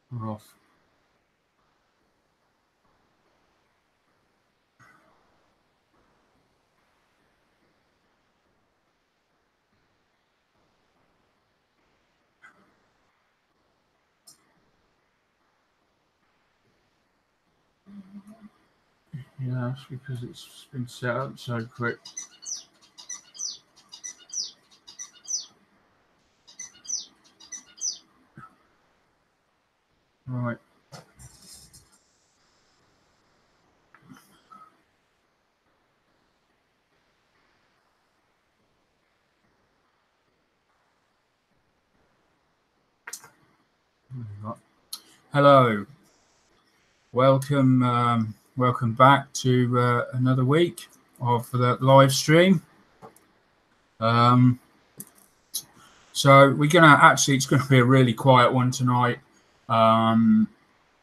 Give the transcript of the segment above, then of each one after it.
We're off. Yeah, that's because it's been set up so quick. Right. Hello. Welcome. Welcome back to another week of the live stream. So we're gonna it's going to be a really quiet one tonight.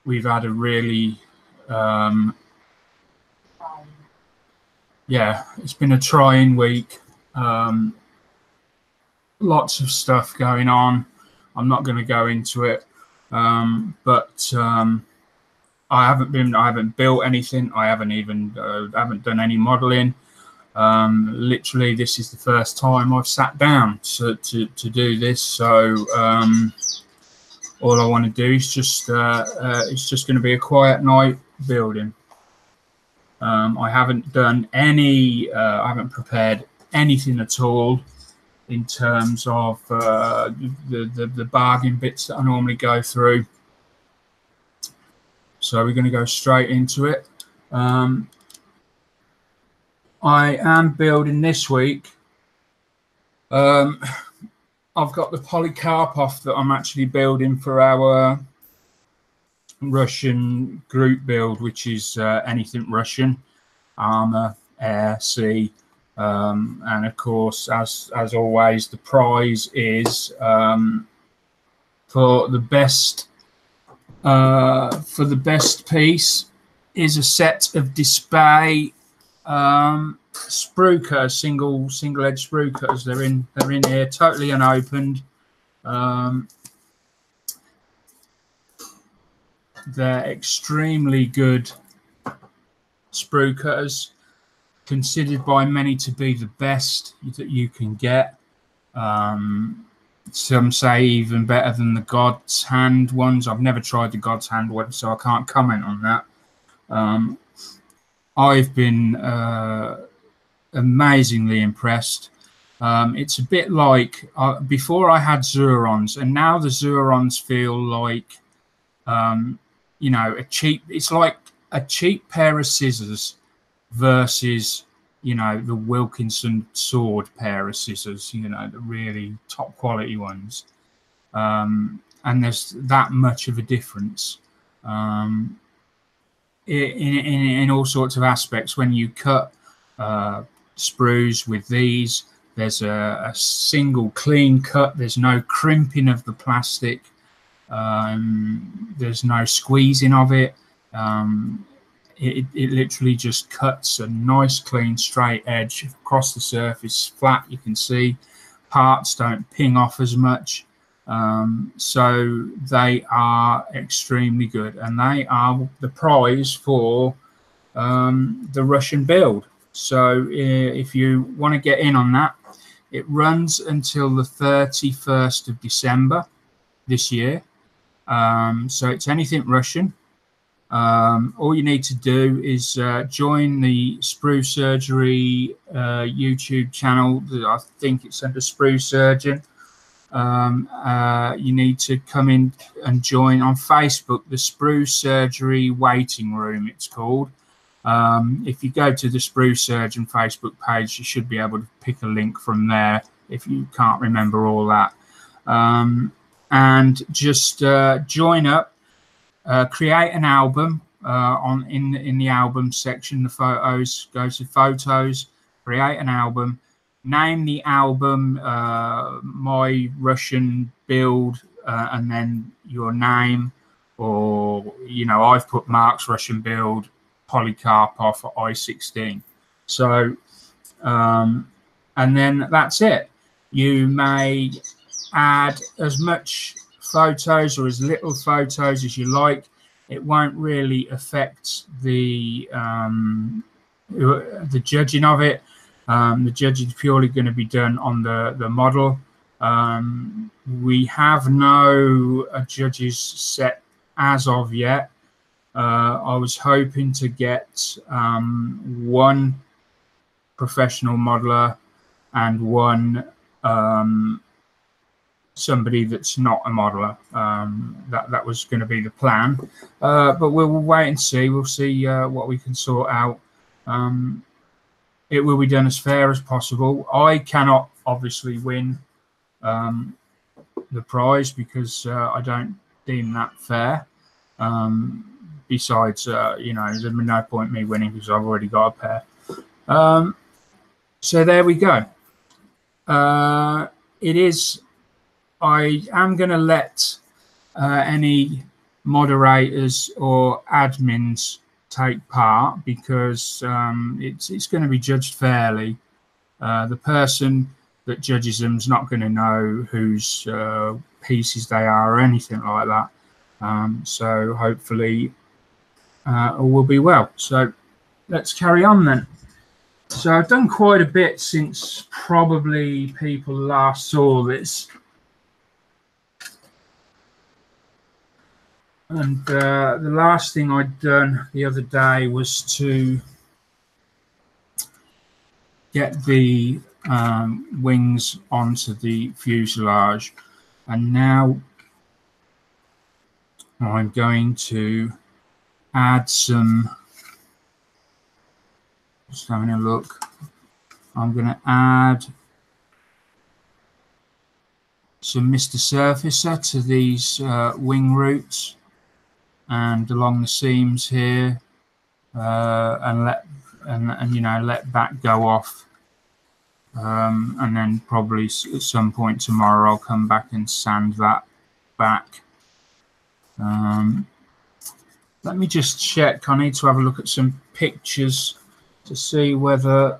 We've had a really it's been a trying week. Lots of stuff going on. I'm not going to go into it, but I haven't built anything. I haven't even haven't done any modeling. Literally, this is the first time I've sat down to do this. So all I want to do is just it's just going to be a quiet night building. I haven't done any. I haven't prepared anything at all in terms of the bargain bits that I normally go through. So we're going to go straight into it. I am building this week. I've got the Polycarpov that I'm actually building for our Russian group build, which is anything Russian, armor, air, sea, and of course, as always, the prize is for the best piece is a set of display sprue cutters, single edge sprue cutters. They're in here, totally unopened. They're extremely good sprue cutters, considered by many to be the best that you can get. Some say even better than the God's Hand ones. I've never tried the God's Hand one, so I can't comment on that. I've been amazingly impressed. It's a bit like before I had Zurons, and now the Zurons feel like it's like a cheap pair of scissors versus the Wilkinson sword pair of scissors, the really top quality ones. And there's that much of a difference in all sorts of aspects. When you cut sprues with these, there's a single clean cut. There's no crimping of the plastic. There's no squeezing of it. It literally just cuts a nice clean straight edge across the surface, flat. You can see parts don't ping off as much. So they are extremely good, and they are the prize for the Russian build. So if you want to get in on that, it runs until the 31st of December this year. So it's anything Russian. All you need to do is join the Sprue Suirgery YouTube channel. I think it's under Sprue Surgeon. You need to come in and join on Facebook, the Sprue Suirgery Waiting Room, it's called. If you go to the Sprue Surgeon Facebook page, you should be able to pick a link from there if you can't remember all that. And just join up. Create an album in the album section. The photos, go to photos, create an album, name the album My Russian Build, and then your name, or I've put Mark's Russian Build Polycarpov for I-16. So and then that's it. You may add as much photos or as little photos as you like. It won't really affect the judging of it. The judging is purely going to be done on the model. We have no judges set as of yet. I was hoping to get one professional modeler and one somebody that's not a modeler. That was going to be the plan, but we'll wait and see. We'll see what we can sort out. It will be done as fair as possible. I cannot obviously win the prize because I don't deem that fair. Besides, you know, there's no point me winning because I've already got a pair. So there we go. It is. I am going to let any moderators or admins take part because it's going to be judged fairly. The person that judges them is not going to know whose pieces they are or anything like that. So hopefully all will be well. So let's carry on then. So I've done quite a bit since probably people last saw this. And the last thing I'd done the other day was to get the wings onto the fuselage. And now I'm going to add some, just having a look, I'm going to add some Mr. Surfacer to these wing roots and along the seams here, and you know, let that go off, and then probably at some point tomorrow I'll come back and sand that back. Let me just check. I need to have a look at some pictures to see whether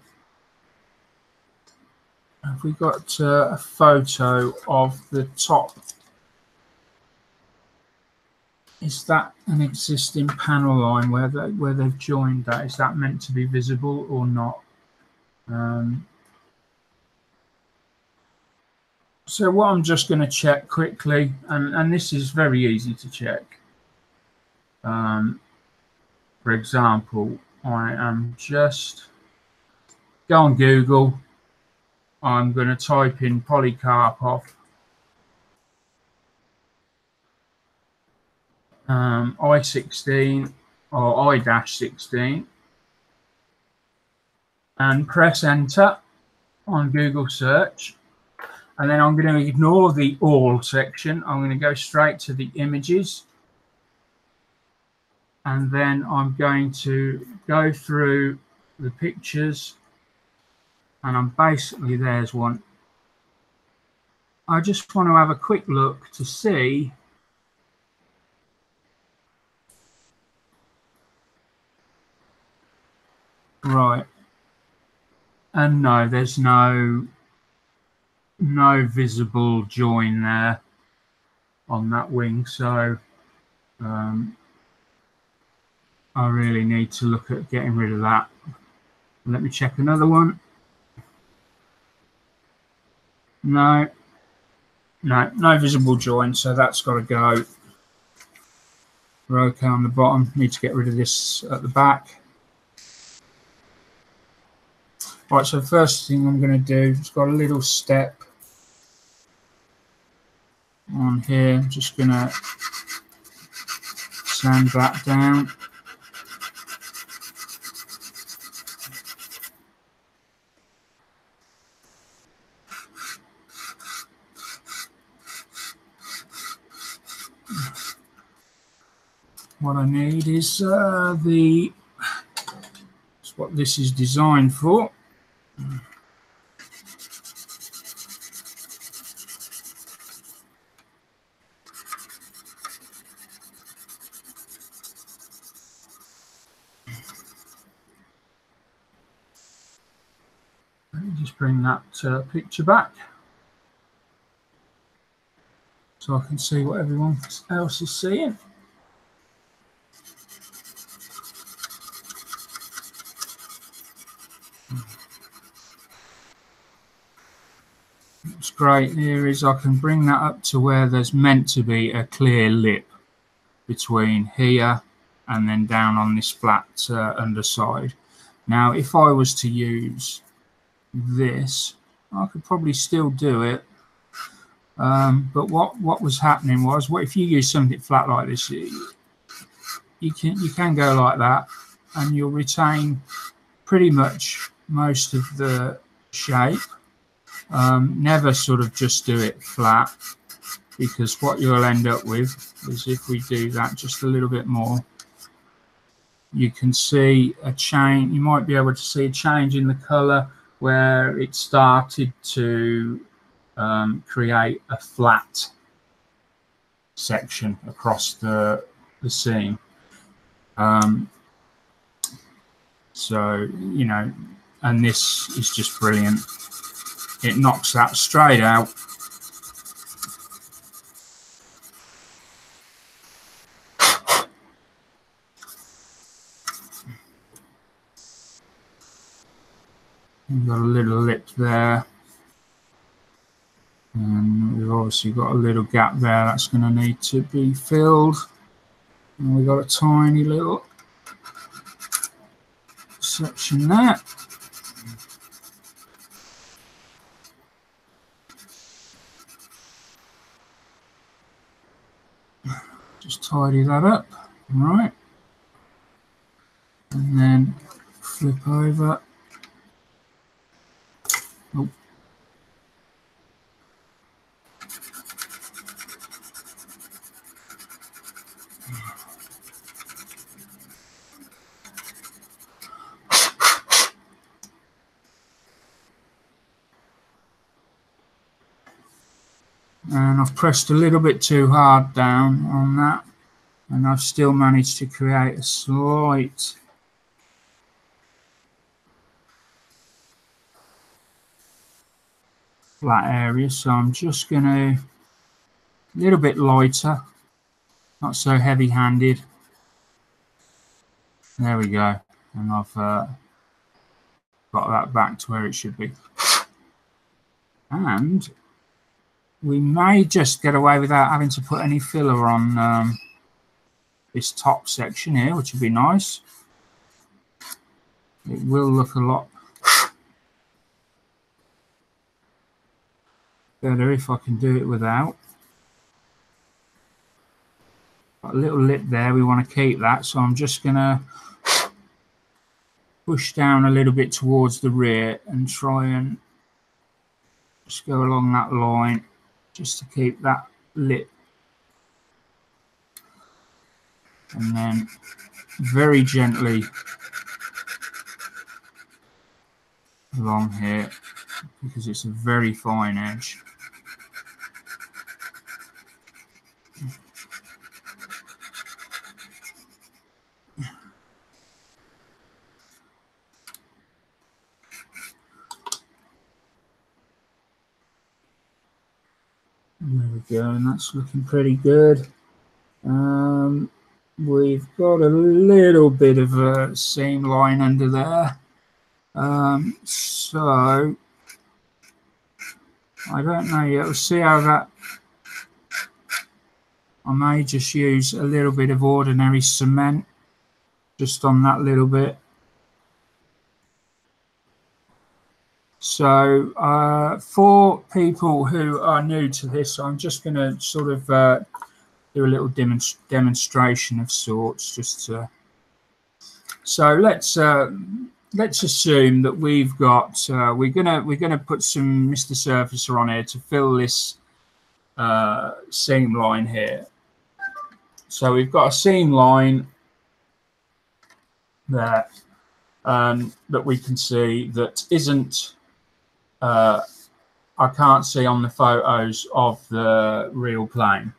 have we got a photo of the top. Is that an existing panel line where they've joined that? Is that meant to be visible or not? So what I'm just going to check quickly, and this is very easy to check. For example, I am just go on Google. I'm going to type in Polycarpov. I-16 or I-16 and press enter on Google search, and then I'm going to ignore the all section. I'm going to go straight to the images, and then I'm going to go through the pictures, and I'm basically, there's one. I just want to have a quick look to see right, and no, there's no visible join there on that wing, so I really need to look at getting rid of that. Let me check another one. No visible join, so that's got to go. We're okay on the bottom. Need to get rid of this at the back. Right, so the first thing I'm going to do, it's got a little step on here. I'm just going to sand that down. What I need is it's what this is designed for. Let me just bring that picture back. so I can see what everyone else is seeing. What's great here is I can bring that up to where there's meant to be a clear lip between here and then down on this flat underside. Now, if I was to use this, I could probably still do it. But what was happening was, what if you use something flat like this, you can go like that, and you'll retain pretty much most of the shape. Never sort of just do it flat, because what you'll end up with is, if we do that just a little bit more, you can see a change. You might be able to see a change in the color where it started to create a flat section across the seam. So, you know, and this is just brilliant. It knocks that straight out. We've got a little lip there, and we've obviously got a little gap there that's going to need to be filled, and we've got a tiny little section there. Just tidy that up, right, and then flip over. Oh. And I've pressed a little bit too hard down on that, and I've still managed to create a slight flat area. So I'm just going to, a little bit lighter, not so heavy-handed. There we go, and I've got that back to where it should be. And we may just get away without having to put any filler on this top section here, which would be nice. It will look a lot better if I can do it without. Got a little lip there, we want to keep that, so I'm just going to push down a little bit towards the rear and try and just go along that line, just to keep that lip, and then very gently along here, because it's a very fine edge. There we go, and that's looking pretty good. We've got a little bit of a seam line under there. So I don't know yet. We'll see how that. I may just use a little bit of ordinary cement just on that little bit. So for people who are new to this, I'm just going to sort of do a little demonstration of sorts, just to. So let's assume that we've got we're gonna put some Mr. Surfacer on here to fill this seam line here. So we've got a seam line there that we can see that isn't. I can't see on the photos of the real plane.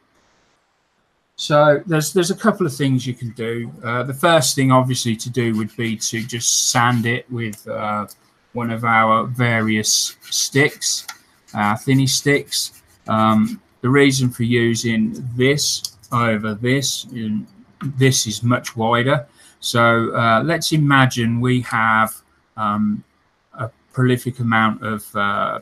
So there's a couple of things you can do. The first thing obviously to do would be to just sand it with one of our various sticks, thinny sticks. The The reason for using this over this is much wider. So let's imagine we have a prolific amount of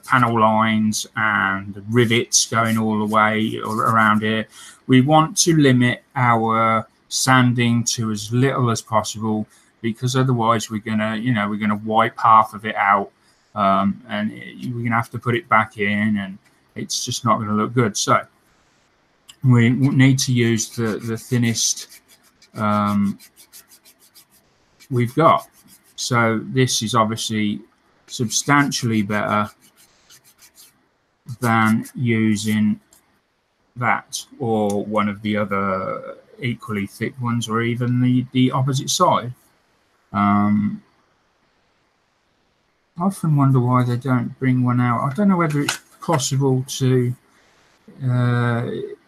panel lines and rivets going all the way around here. We want to limit our sanding to as little as possible, because otherwise we're gonna wipe half of it out, and we're gonna have to put it back in, and it's just not going to look good. So we need to use the thinnest we've got. So this is obviously substantially better than using that or one of the other equally thick ones, or even the opposite side. I often wonder why they don't bring one out. I don't know whether it's possible to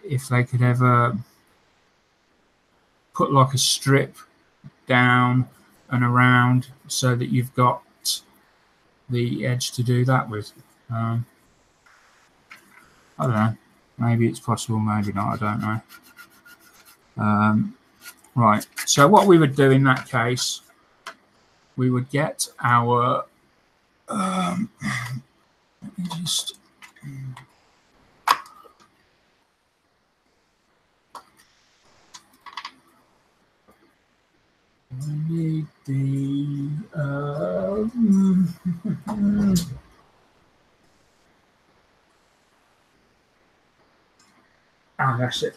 if they could ever put like a strip down and around so that you've got the edge to do that with. I don't know, maybe it's possible, maybe not, I don't know. Right, so what we would do in that case, we would get our let me just I need the that's it.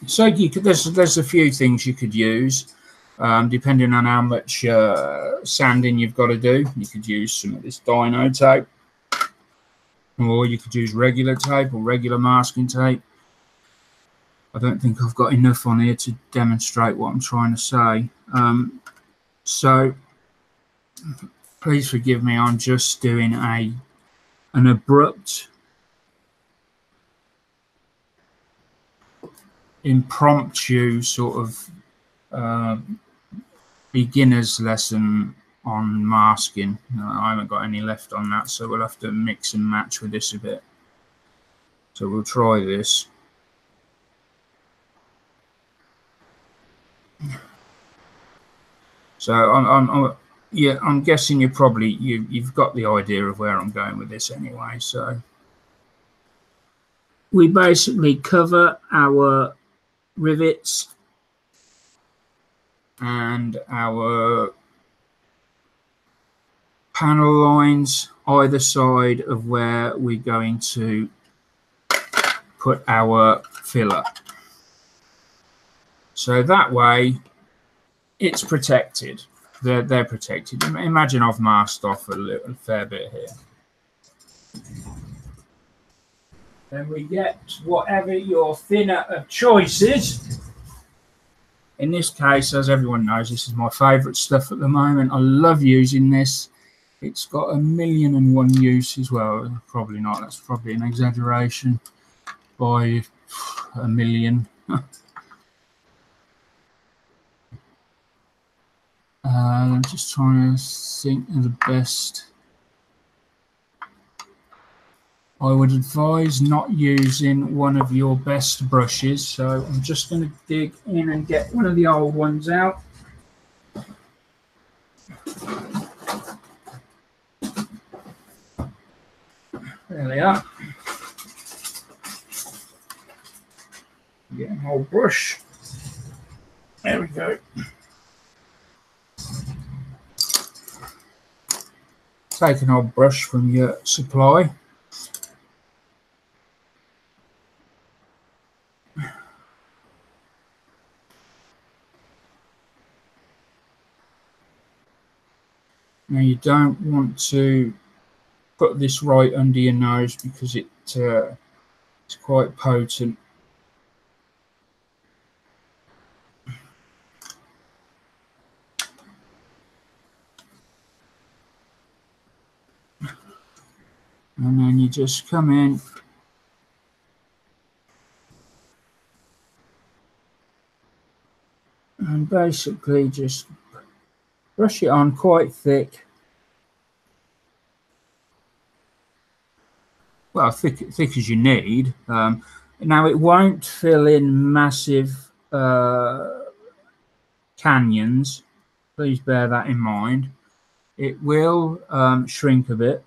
So you could, there's a few things you could use, depending on how much sanding you've got to do. You could use some of this dino tape, or you could use regular tape or regular masking tape. I don't think I've got enough on here to demonstrate what I'm trying to say. So please forgive me, I'm just doing an abrupt, impromptu sort of beginner's lesson on masking. I haven't got any left on that, so we'll have to mix and match with this a bit. So we'll try this. So I'm guessing you've got the idea of where I'm going with this anyway. So we basically cover our rivets and our panel lines either side of where we're going to put our filler. So that way it's protected. They're protected. Imagine I've masked off a fair bit here. Then we get whatever your thinner of choice is. In this case, as everyone knows, this is my favourite stuff at the moment. I love using this. It's got 1,000,001 uses. Well, probably not. That's probably an exaggeration by 1,000,000. I'm just trying to think of the best. I would advise not using one of your best brushes, so I'm just going to dig in and get one of the old ones out. There they are. Get an old brush. There we go. Take an old brush from your supply. Now you don't want to put this right under your nose because it's quite potent. And then you just come in and basically just brush it on quite thick. Well, thick as you need. Now it won't fill in massive canyons. Please bear that in mind. It will shrink a bit.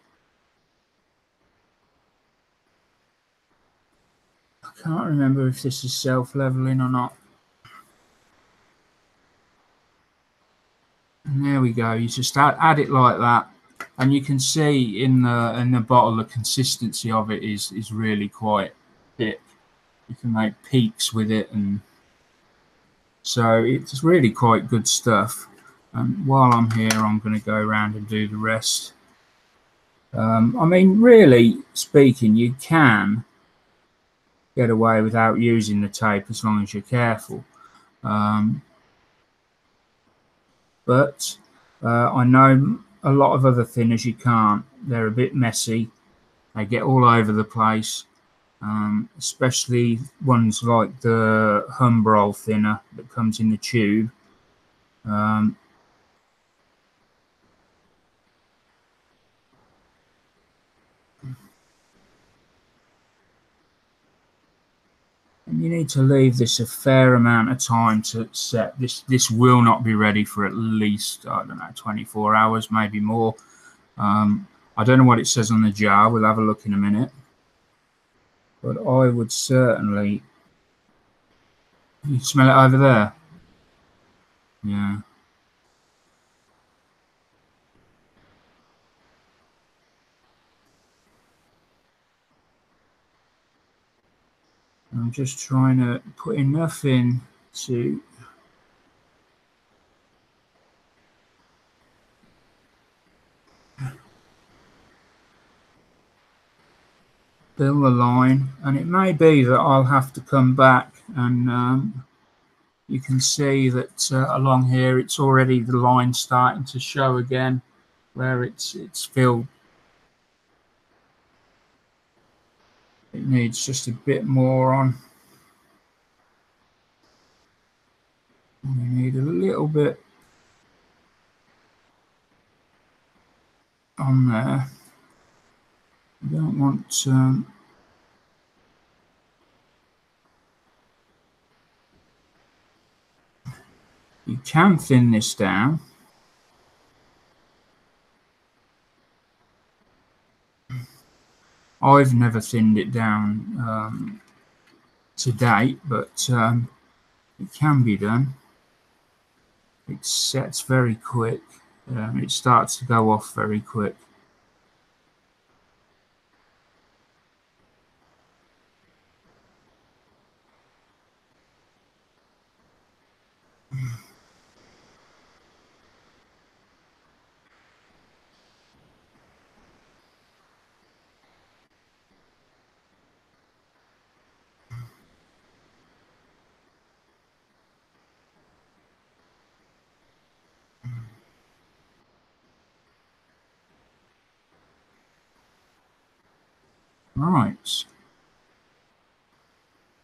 I can't remember if this is self-leveling or not. And there we go. You just add it like that, and you can see in the bottle the consistency of it is really quite thick. You can make peaks with it, and so it's really quite good stuff. And while I'm here, I'm going to go around and do the rest. I mean, really speaking, you can get away without using the tape as long as you're careful. But I know a lot of other thinners you can't. They're a bit messy. They get all over the place, especially ones like the Humbrol thinner that comes in the tube. And you need to leave this a fair amount of time to set. This will not be ready for at least, I don't know, 24 hours, maybe more. I don't know what it says on the jar. We'll have a look in a minute. But I would certainly... You smell it over there? Yeah. I'm just trying to put enough in to build a line, and it may be that I'll have to come back, and you can see that along here it's already the line starting to show again where it's filled. It needs just a bit more on. We need a little bit on there. You don't want you can thin this down. I've never thinned it down to date, but it can be done. It sets very quick. It starts to go off very quick. Right.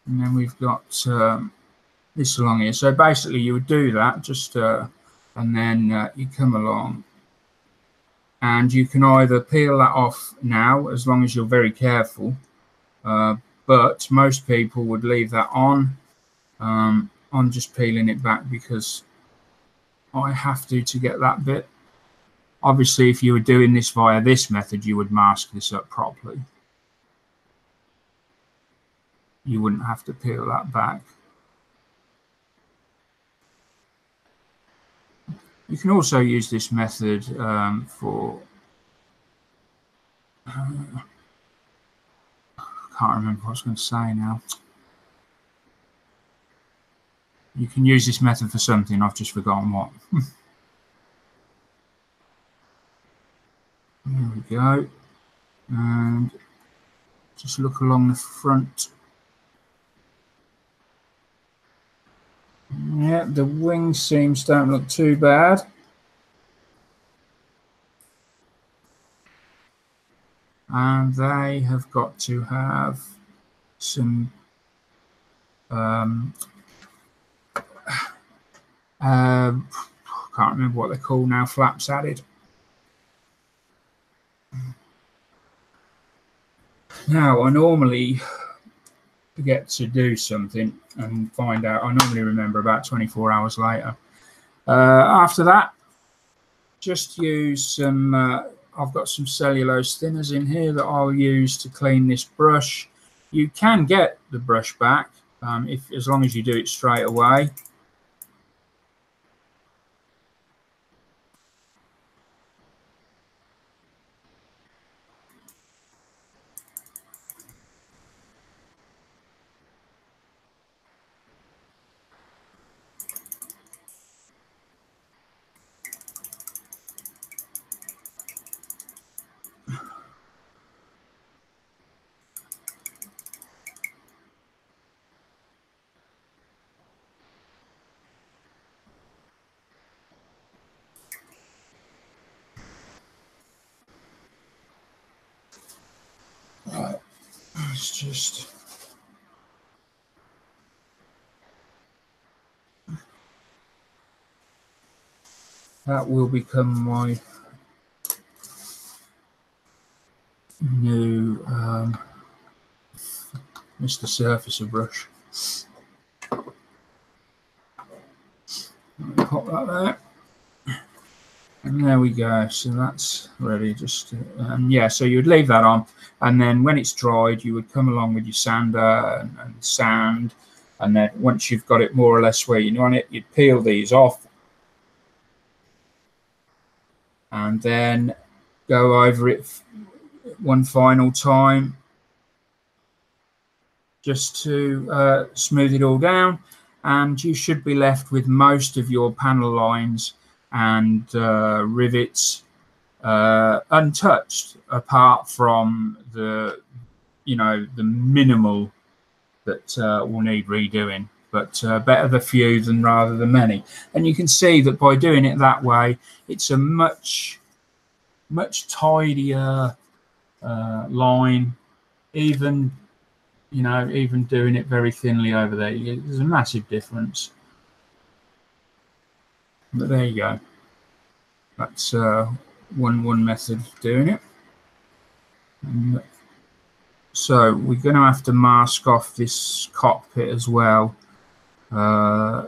And then we've got this along here. So basically you would do that just and then you come along and you can either peel that off now as long as you're very careful, but most people would leave that on. I'm just peeling it back because I have to get that bit. Obviously if you were doing this via this method you would mask this up properly. You wouldn't have to peel that back. You can also use this method for I can't remember what I was going to say now. You can use this method for something, I've just forgotten what. There we go. And just look along the front. Yeah, the wing seams don't look too bad. and they have got to have some can't remember what they're called now, flaps added. Now, I normally forget to do something and find out. I normally remember about 24 hours later. After that, just use some, I've got some cellulose thinners in here that I'll use to clean this brush. You can get the brush back as long as you do it straight away. Right, it's just that will become my new Mr. Surfacer brush. Pop that there. And there we go. So that's ready. Just yeah. So you would leave that on, and then when it's dried, you would come along with your sander and sand, and then once you've got it more or less where you want it, you'd peel these off, and then go over it one final time, just to smooth it all down, and you should be left with most of your panel lines and rivets untouched, apart from the the minimal that will need redoing, but better the few than rather than many. And you can see that by doing it that way, it's a much tidier line. Even even doing it very thinly over there, there's a massive difference. But there you go. That's one method of doing it. And so we're going to have to mask off this cockpit as well. I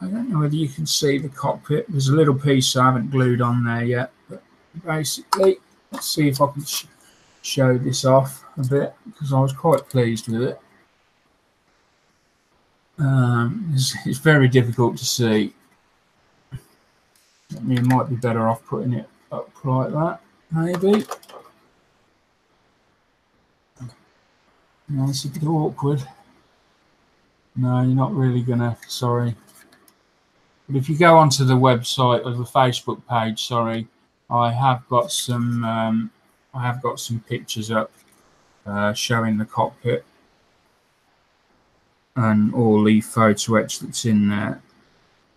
don't know whether you can see the cockpit. There's a little piece I haven't glued on there yet, but basically, let's see if I can show this off a bit, because I was quite pleased with it. It's very difficult to see. I mean, it might be better off putting it up like that, maybe. No, it's a bit awkward. No, you're not really gonna, sorry. But if you go onto the website or the Facebook page, sorry, I have got some pictures up showing the cockpit and all the photo etch that's in there.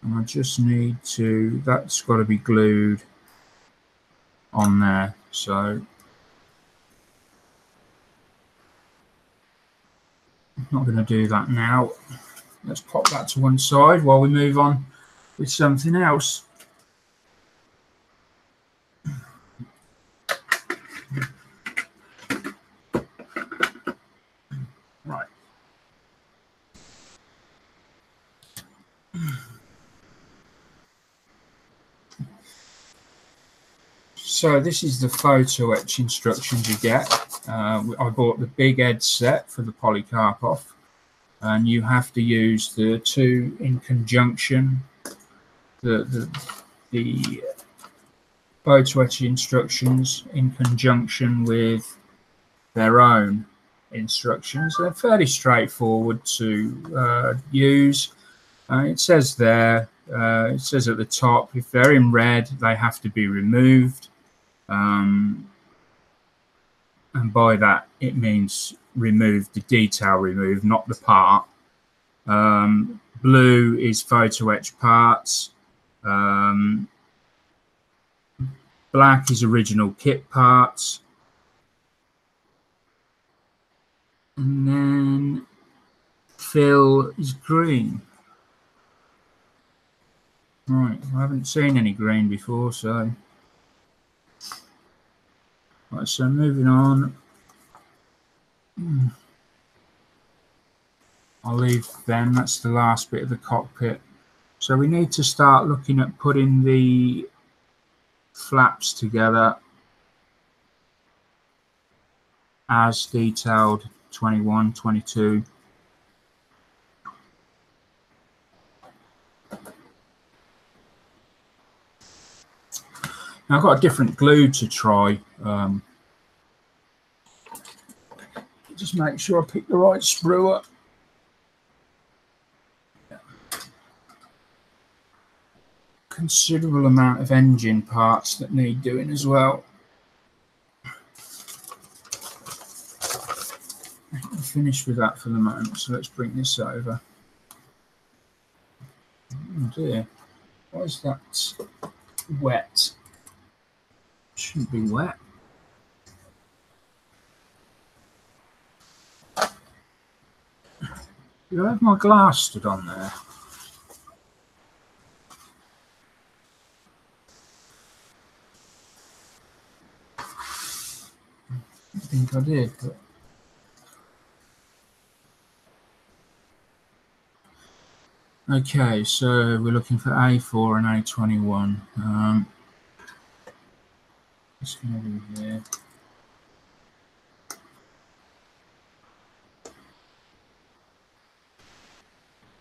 And I just need to, that's got to be glued on there. So I'm not going to do that now. Let's pop that to one side while we move on with something else. Right. So this is the photo etch instructions you get. I bought the big edge set for the Polycarpov, and you have to use the two in conjunction. The photo etch instructions in conjunction with their own instructions. They're fairly straightforward to use. It says there, it says at the top, if they're in red, they have to be removed. And by that, it means remove the detail, remove, not the part. Blue is photo etch parts. Black is original kit parts. fill is green. Right, I haven't seen any green before, so. Right, so moving on. I'll leave then, that's the last bit of the cockpit. So we need to start looking at putting the flaps together as detailed 21, 22. Now I've got a different glue to try. Just make sure I pick the right sprue up. Considerable amount of engine parts that need doing as well. I'm finished with that for the moment, so let's bring this over. Oh dear, why is that wet? Shouldn't be wet. Do I have my glass stood on there? I think I did, but okay, so we're looking for A4 and A21. It's going to be here.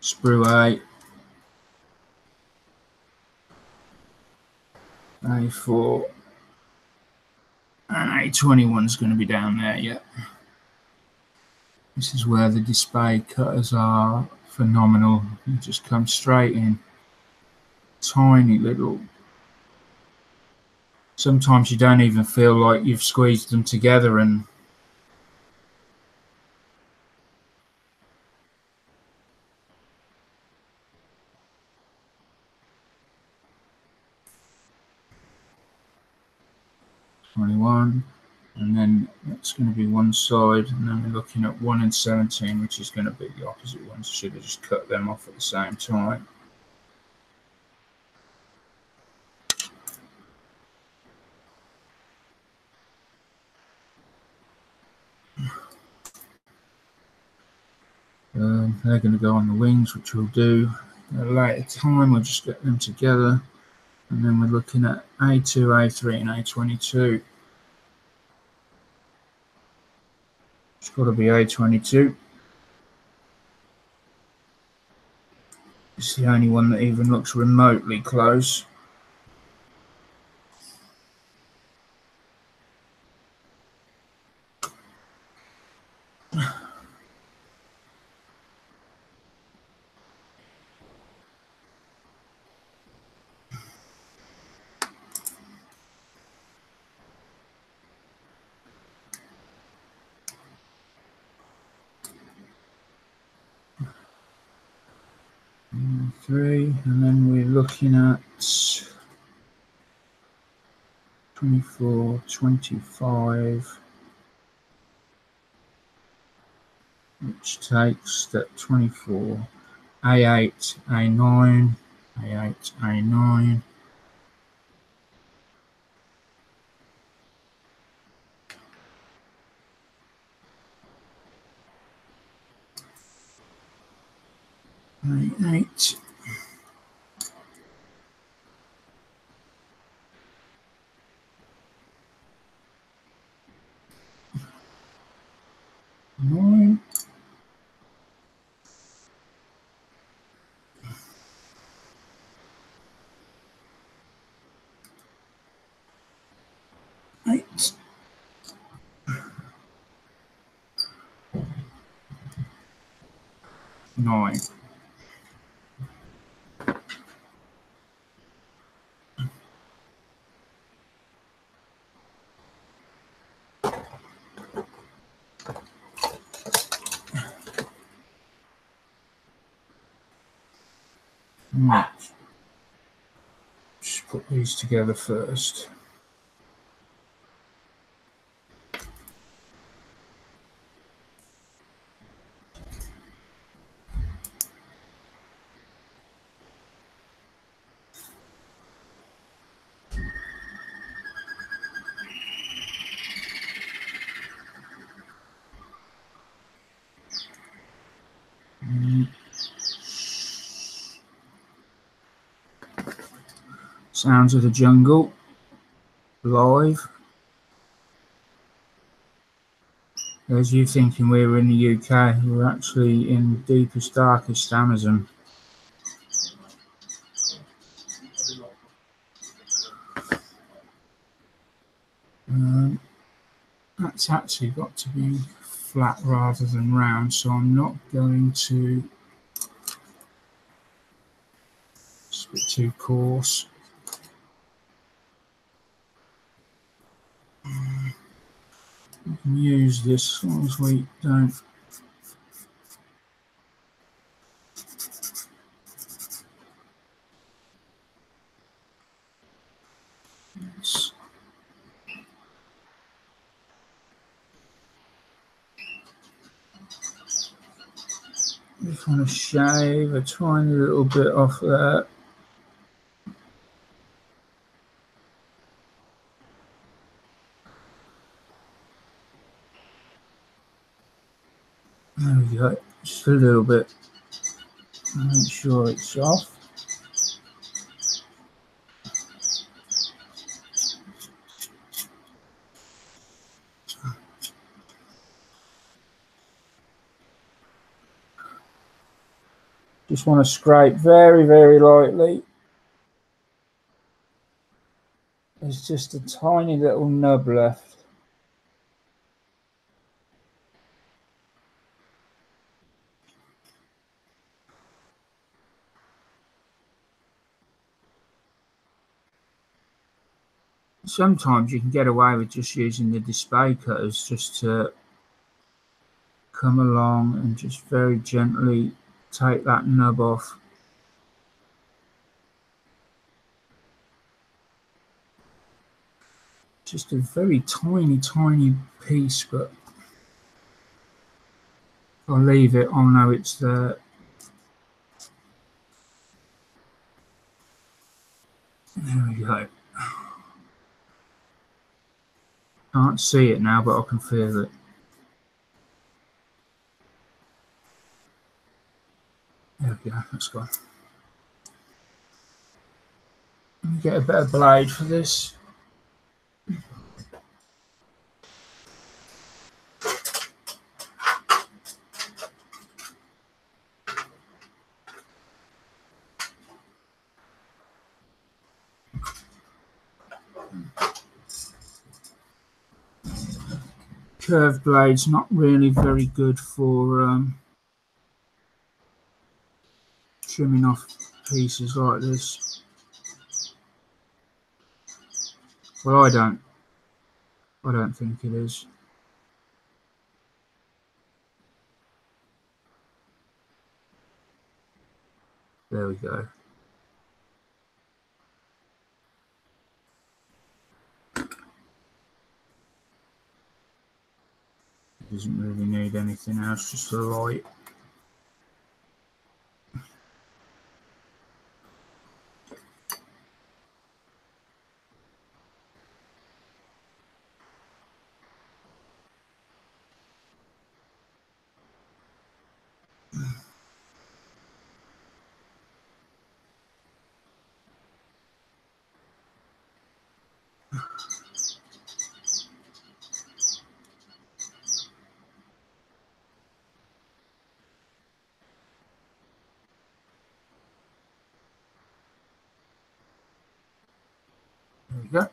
Sprue A4, and A21 is going to be down there, yeah. This is where the display cutters are phenomenal. You just come straight in. Tiny little. Sometimes you don't even feel like you've squeezed them together, and '21, and then that's going to be one side, and then we're looking at 1 and 17, which is going to be the opposite ones. Should have just cut them off at the same time. They're going to go on the wings, which we'll do at a later time. We'll just get them together, and then we're looking at A2, A3, and A22. It's got to be A22. It's the only one that even looks remotely close. Three, and then we're looking at 24, 25, which takes step 24, A8, A9, A8, A9. A8. Nine. Eight. Nine. Right. Just put these together first. Sounds of the jungle live. There's you thinking we were in the UK. We're actually in deepest, darkest Amazon. That's actually got to be flat rather than round, so I'm not going to. It's a bit too coarse. We can use this as long as we don't. Just want to shave a tiny little bit off there. There we go, just a little bit. Make sure it's off. Just want to scrape very, very lightly. There's just a tiny little nub left. Sometimes you can get away with just using the display cutters just to come along and just very gently take that nub off. Just a very tiny, tiny piece, but I'll leave it. I'll know it's there. There we go. Can't see it now, but I can feel it. There we go, that's gone. Let me get a better blade for this. Curved blade's not really very good for trimming off pieces like this. Well, I don't think it is. There we go. Doesn't really need anything else, just the light. There we go.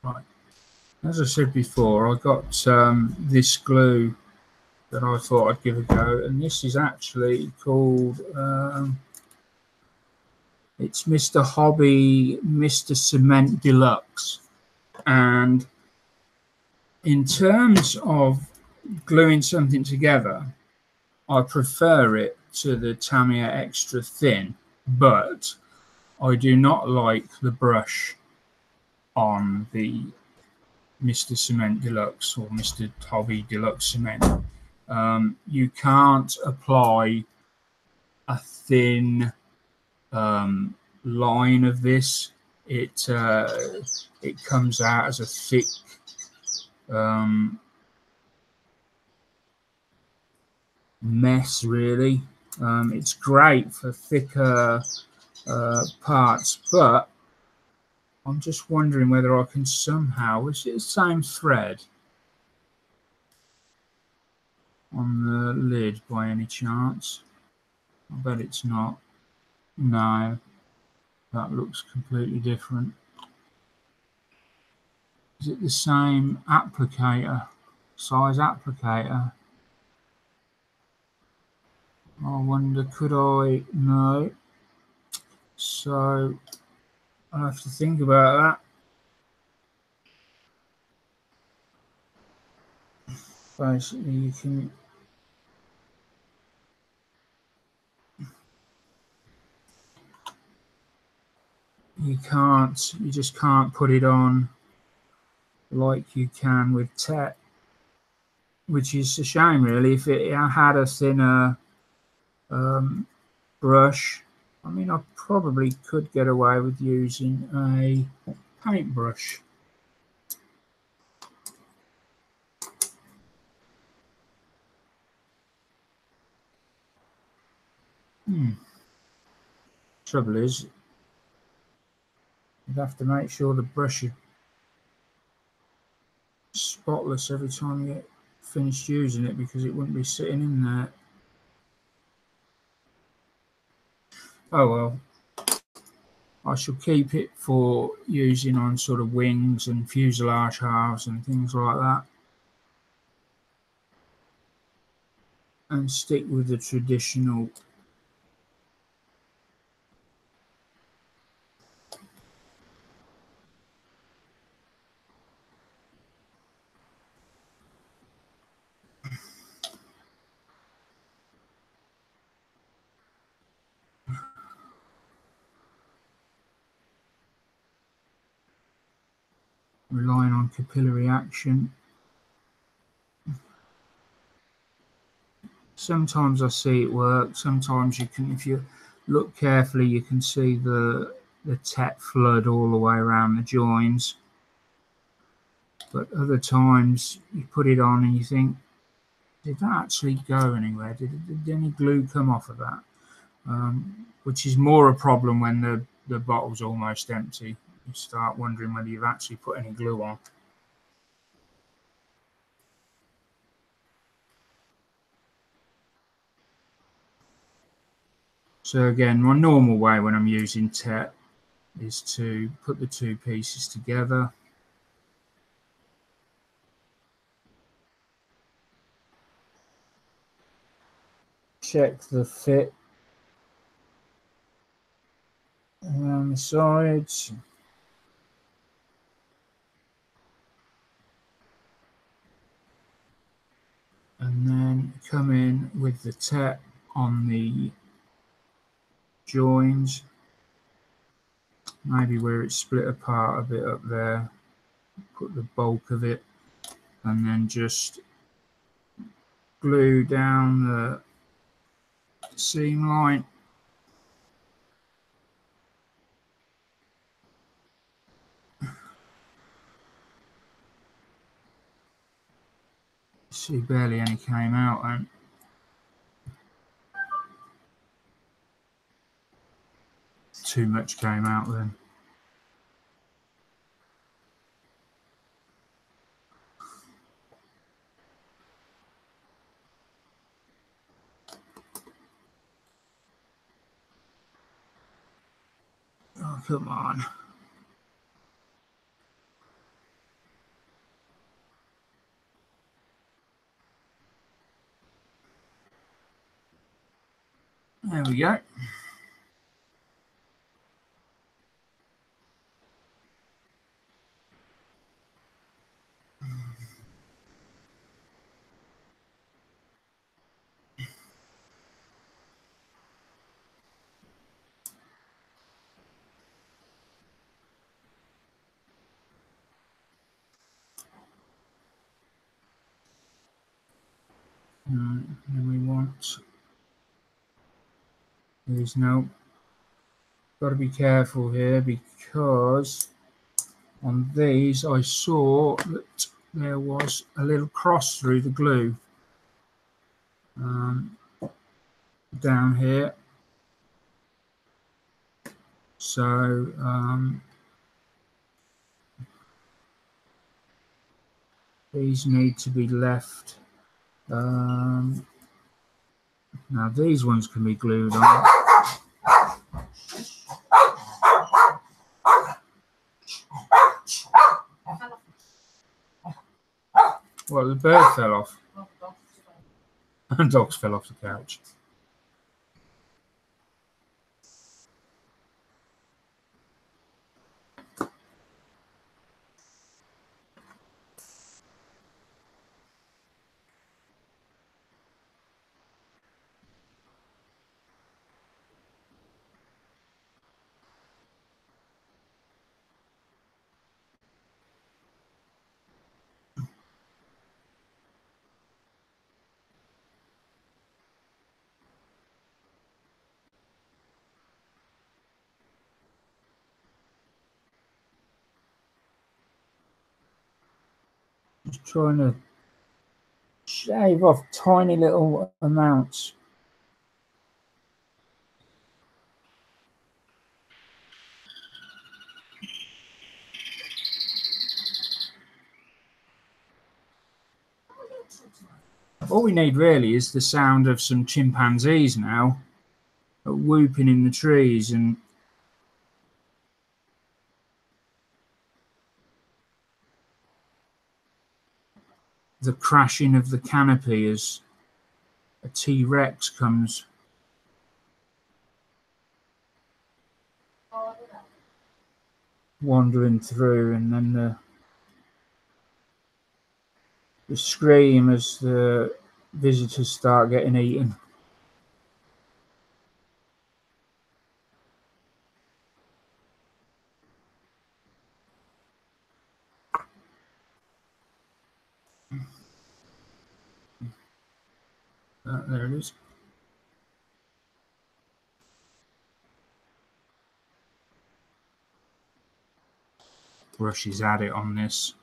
Right. As I said before, I got this glue that I thought I'd give a go, and this is actually called it's Mr. Hobby Mr. Cement Deluxe. And in terms of gluing something together, I prefer it to the Tamiya Extra Thin, but I do not like the brush. on the Mr. Cement Deluxe or Mr. Hobby Deluxe Cement. You can't apply a thin line of this. It comes out as a thick mess, really. It's great for thicker parts, but I'm just wondering whether I can somehow, is it the same thread on the lid by any chance? I bet it's not. No, that looks completely different. Is it the same applicator, size applicator? I wonder, could I? No. So I'll have to think about that. Basically, you just can't put it on like you can with Tet, which is a shame, really. If it had a thinner brush, I mean, I probably could get away with using a paintbrush. Trouble is, you'd have to make sure the brush is spotless every time you get finished using it, because it wouldn't be sitting in there. Oh well, I shall keep it for using on sort of wings and fuselage halves and things like that, and stick with the traditional relying on capillary action. Sometimes I see it work. Sometimes you can, if you look carefully, you can see the Tet flood all the way around the joins. But other times you put it on and you think, did that actually go anywhere? Did any glue come off of that? Which is more a problem when the bottle's almost empty. You start wondering whether you've actually put any glue on. So again, my normal way when I'm using Tet is to put the two pieces together. Check the fit around the sides. And then come in with the Tet on the joins, maybe where it's split apart a bit up there, put the bulk of it, and then just glue down the seam line. See, barely any came out, and too much came out then. Oh, come on. There we go. Then we want these. No, got to be careful here because on these I saw that there was a little cross through the glue down here. So these need to be left. Now these ones can be glued on. Well, the bird fell off. And dogs fell off the couch. Just trying to shave off tiny little amounts. All we need really is the sound of some chimpanzees now whooping in the trees, and the crashing of the canopy as a T-Rex comes wandering through, and then the scream as the visitors start getting eaten. There it is. Brushes at it on this.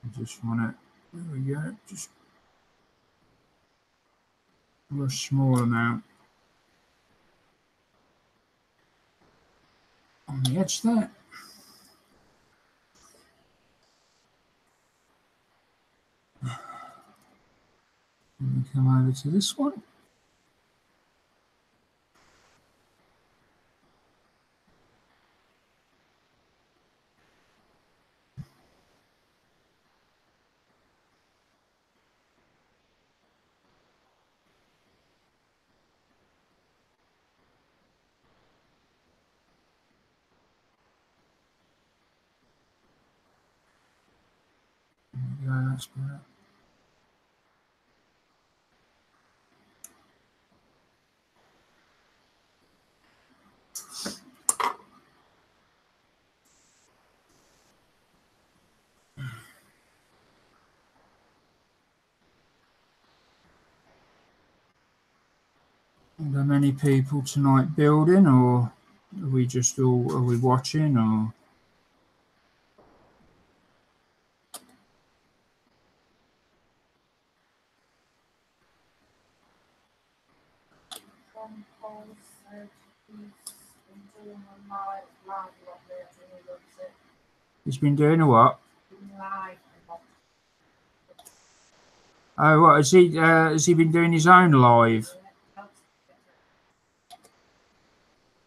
I just want to, there we go, just a small amount on the edge there. And we come over to this one. Yeah, that's better. Are there many people tonight building, or are we just all, are we watching, or? He's been doing a what? Oh, what has he been doing his own live?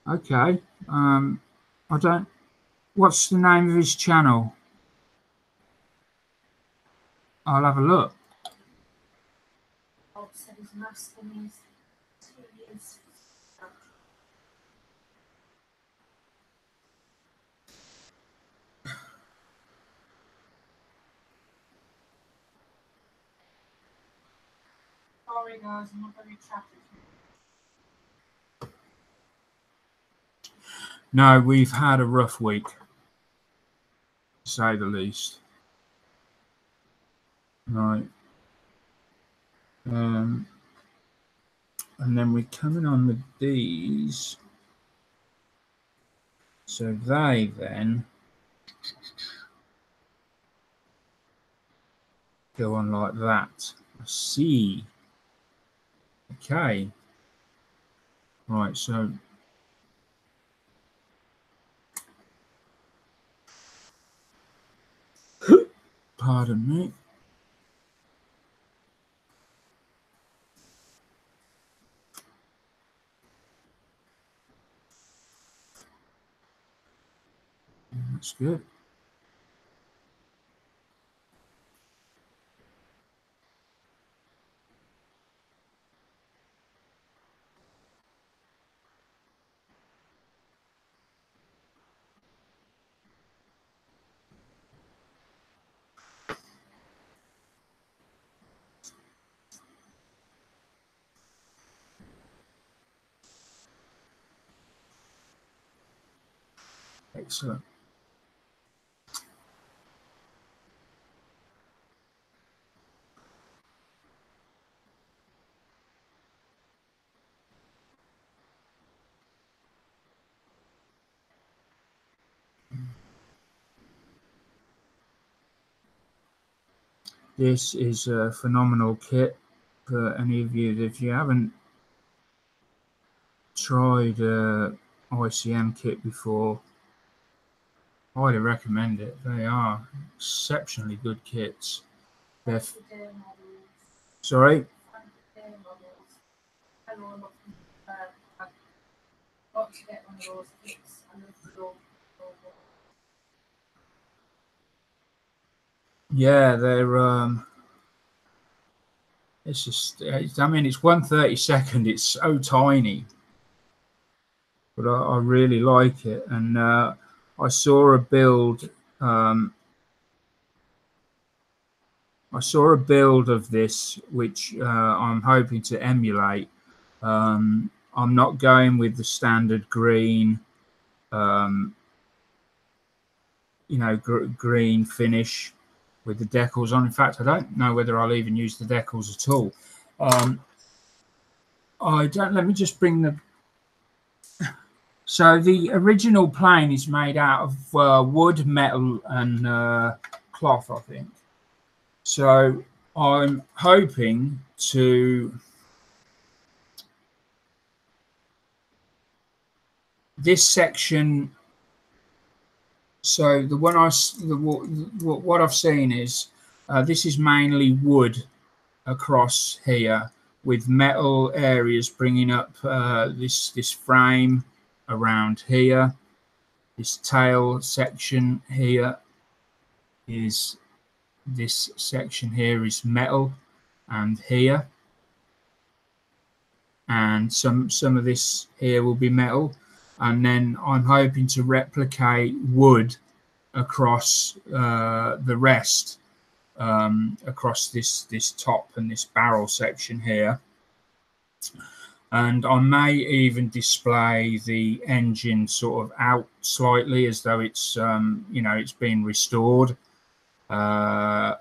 Okay. I don't What's the name of his channel? I'll have a look. Sorry guys, I'm not very chatty. No, we've had a rough week, to say the least. Right. And then we're coming on with these. So they then go on like that. I see. Okay. Right, so pardon me. That's good. Excellent. This is a phenomenal kit for any of you. If you haven't tried ICM kit before, highly recommend it. They are exceptionally good kits. They're sorry? Yeah, they're it's just, I mean, it's 1/32. It's so tiny, but I really like it. And I saw a build. I saw a build of this, which I'm hoping to emulate. I'm not going with the standard green, green finish with the decals on. In fact, I don't know whether I'll even use the decals at all. I don't. Let me just bring the. So the original plane is made out of wood, metal, and cloth, I think. So I'm hoping to. This section. So what I've seen is this is mainly wood across here, with metal areas bringing up this frame around here. This tail section here is this section here is metal, and here, and some of this here will be metal, and then I'm hoping to replicate wood across the rest, across this top and this barrel section here. And I may even display the engine sort of out slightly, as though it's it's been restored. So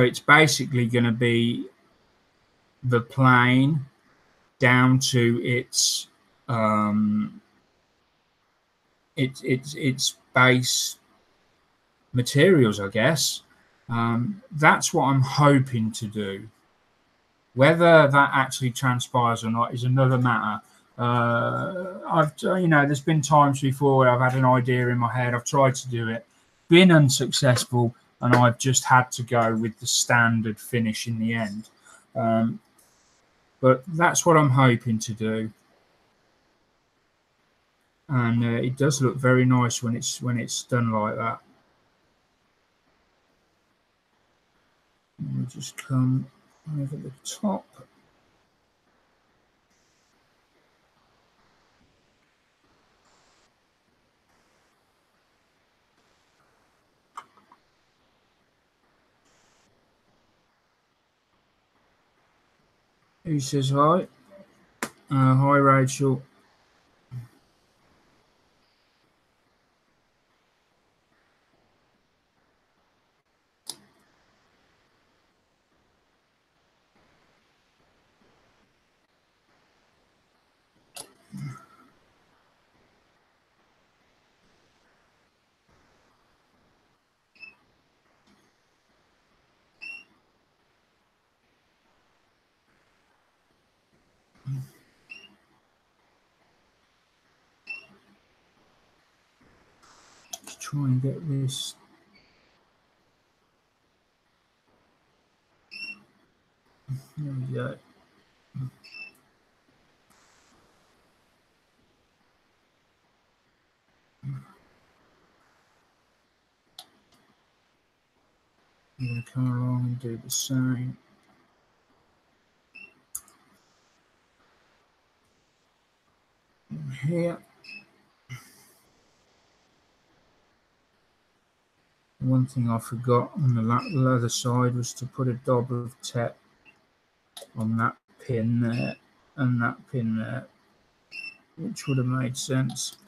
it's basically going to be the plane down to its base materials, I guess. That's what I'm hoping to do. Whether that actually transpires or not is another matter. There's been times before where I've had an idea in my head, I've tried to do it, been unsuccessful, and I've just had to go with the standard finish in the end. But that's what I'm hoping to do. and it does look very nice when it's done like that. And we just come over the top. Who says hi? Hi, Rachel. Let's try and get this. There we go. I'm going to come along and do the same. Here. One thing I forgot on the other side was to put a dab of Sept on that pin there and that pin there, which would have made sense.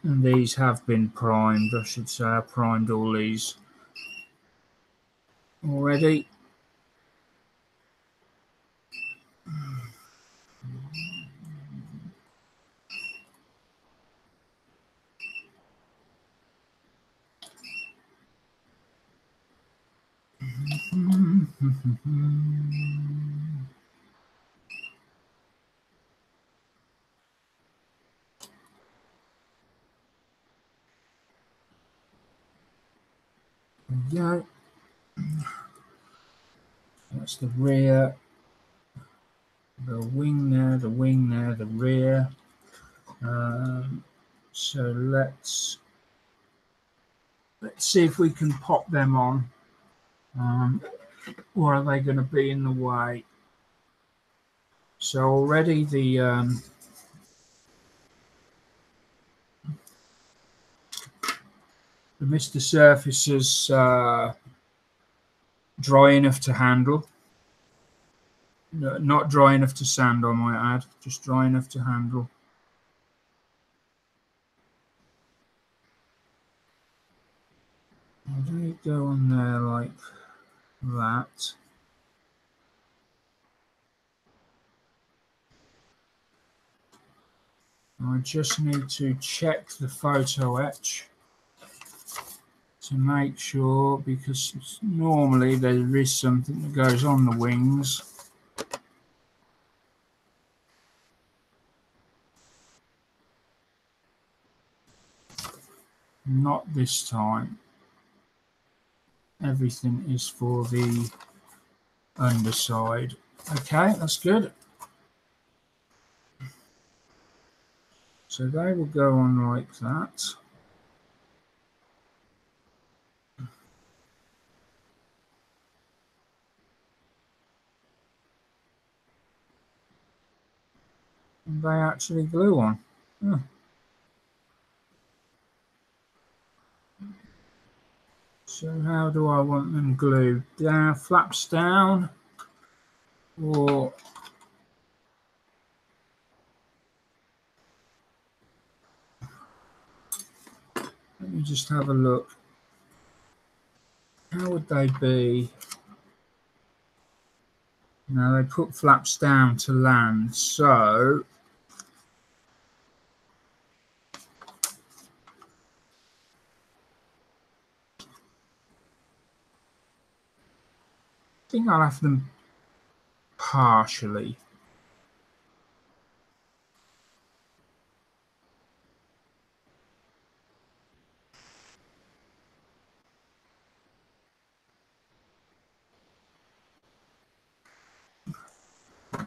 And these have been primed, I should say. I primed all these already. There we go. That's the rear, the wing there, the wing there, the rear. So let's see if we can pop them on. Or are they going to be in the way? So already the Mr. Surface is dry enough to handle. No, not dry enough to sand, I might add, just dry enough to handle. There you go on there like that. I just need to check the photo etch to make sure, because normally there is something that goes on the wings. Not this time. Everything is for the underside. Okay, that's good. So they will go on like that. And they actually glue on. Oh. So how do I want them glued? Down, flaps down, or let me just have a look. How would they be? Now they put flaps down to land, so I think I'll have them partially.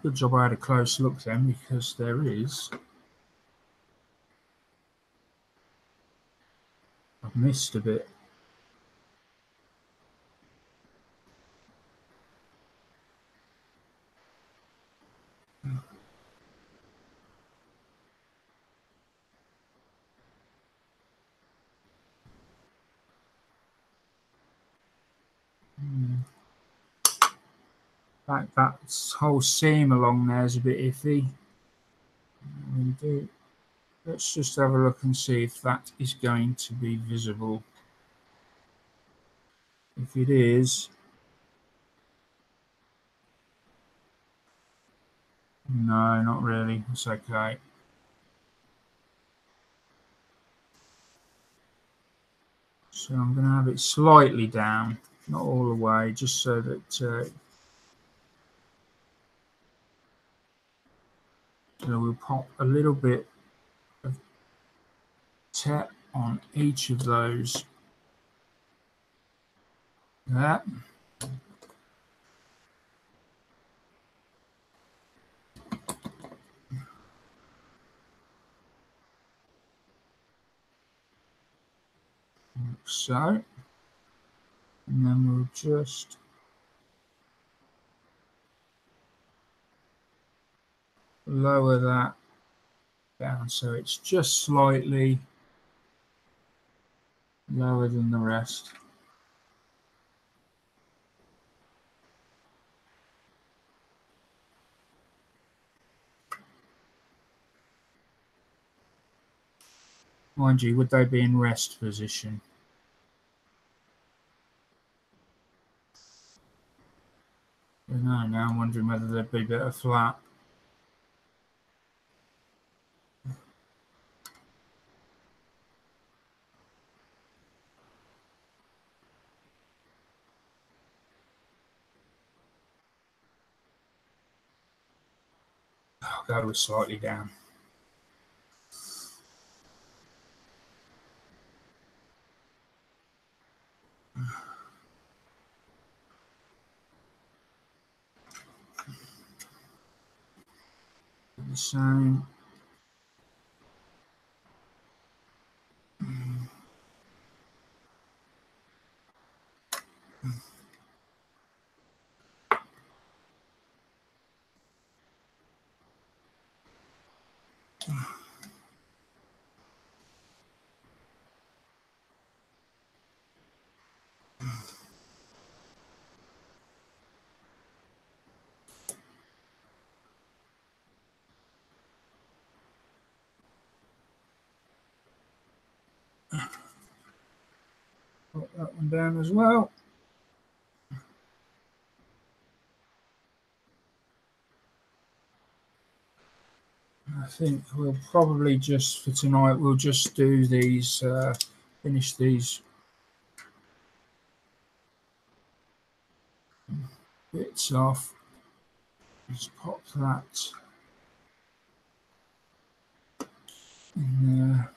Good job I had a close look then, because there is. I've missed a bit. That whole seam along there is a bit iffy. Let's just have a look and see if that is going to be visible. If it is, no, not really. It's okay. So I'm going to have it slightly down, not all the way, just so that so we'll pop a little bit of tap on each of those. That. So, and then we'll just lower that down so it's just slightly lower than the rest. Mind you, would they be in rest position? I don't know, now I'm wondering whether they'd be better flat. I'll go with slightly down. The same. Put that one down as well. I think we'll probably just, for tonight, we'll just do these, finish these bits off. Just pop that in there.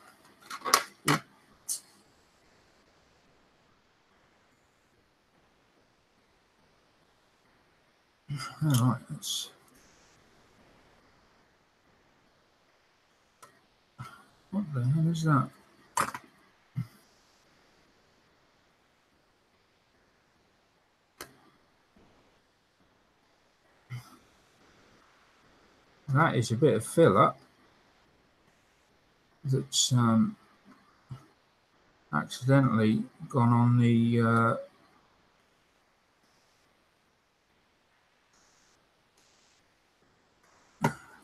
All right, that's. What the hell is that? That is a bit of filler that's accidentally gone on the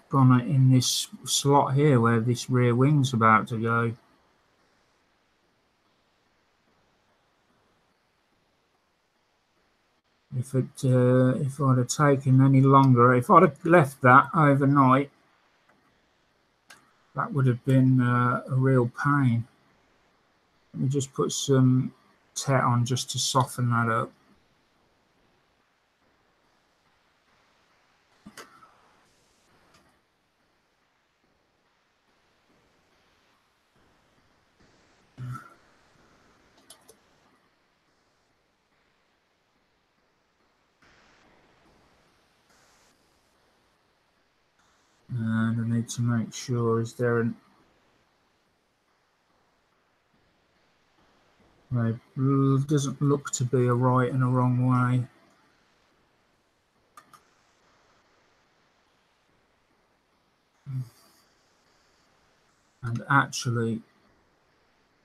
gone in this slot here where this rear wing's about to go. If I'd have taken any longer, if I'd have left that overnight, that would have been a real pain. Let me just put some tet on just to soften that up. need to make sure, is there an doesn't look to be a right and a wrong way. And actually,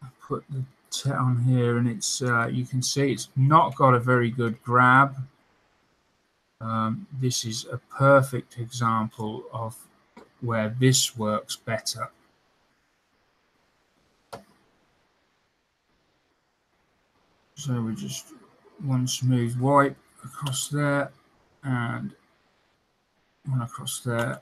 I put the tet on here, and it's you can see it's not got a very good grab. This is a perfect example of where this works better. So we just one smooth wipe across there and one across there.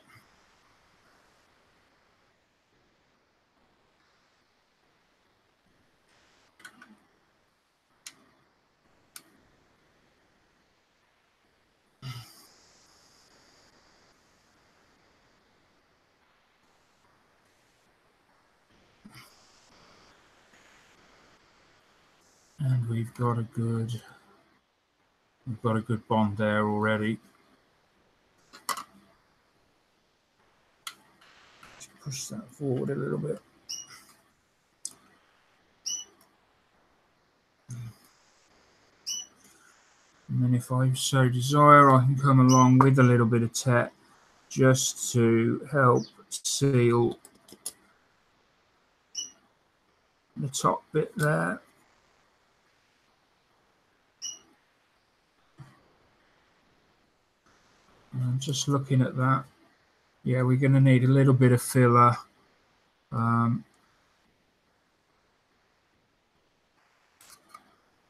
And we've got a good bond there already. Let's push that forward a little bit. And then if I so desire, I can come along with a little bit of tet just to help seal the top bit there. And I'm just looking at that. Yeah, we're going to need a little bit of filler.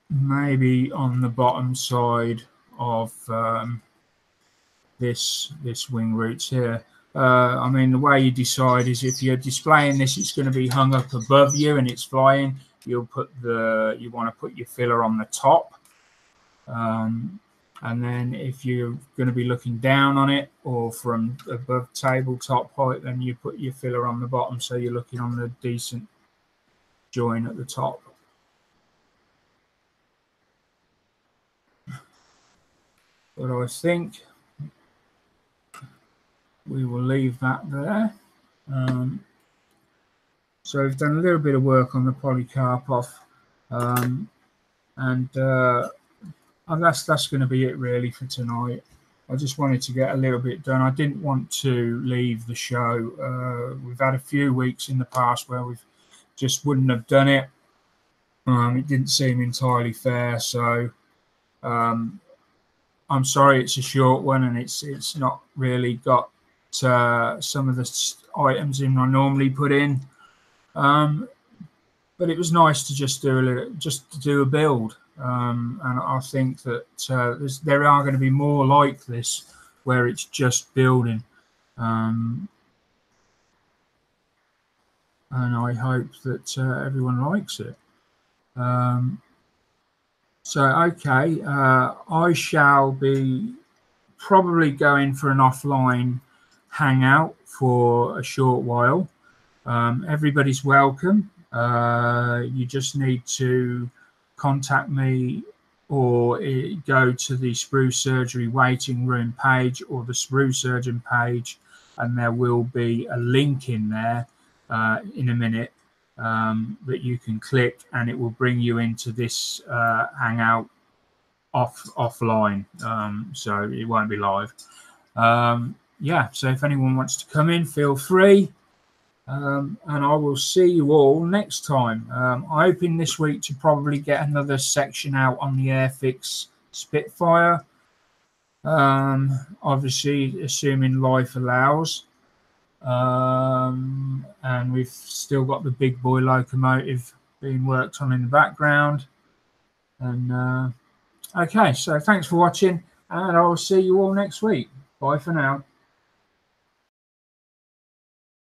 Maybe on the bottom side of this wing roots here. I mean, the way you decide is if you're displaying this, it's going to be hung up above you and it's flying. You want to put your filler on the top. And then if you're going to be looking down on it or from above tabletop height, then you put your filler on the bottom so you're looking on the decent join at the top. But I think we will leave that there. So we've done a little bit of work on the polycarp and that's going to be it really for tonight. I just wanted to get a little bit done. I didn't want to leave the show. We've had a few weeks in the past where we've just wouldn't have done it. It didn't seem entirely fair, so I'm sorry it's a short one and it's not really got some of the items in I normally put in. But it was nice to just do a build. And I think that there are going to be more like this where it's just building. And I hope that everyone likes it. So, okay, I shall be probably going for an offline hangout for a short while. Everybody's welcome. You just need to contact me or go to the Sprue Suirgery Waiting Room page or the Sprue Surgeon page, and there will be a link in there in a minute that you can click, and it will bring you into this hangout offline, so it won't be live. Yeah, so if anyone wants to come in, feel free. And I will see you all next time. I'm hoping this week to probably get another section out on the Airfix Spitfire. Obviously, assuming life allows. And we've still got the big boy locomotive being worked on in the background. And okay, so thanks for watching, and I will see you all next week. Bye for now.